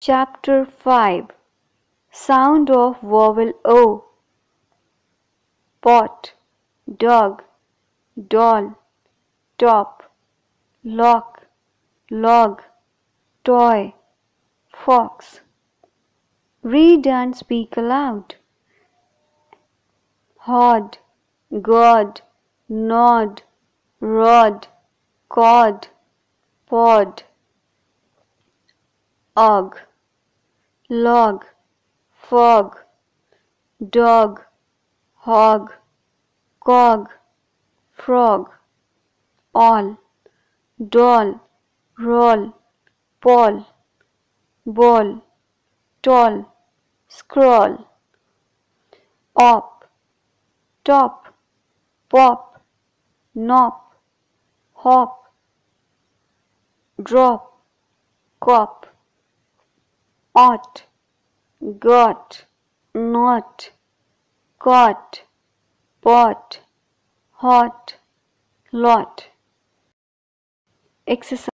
Chapter 5. Sound of vowel O. Pot, dog, doll, top, lock, log, toy, fox. Read and speak aloud. Hod, god, nod, rod, cod, pod. Og, log, fog, dog, hog, cog, frog. All, doll, roll, poll, ball, tall, scroll. Op, top, pop, nop, hop, drop, cop. Ought, got, not, caught, pot, hot, lot. Exercise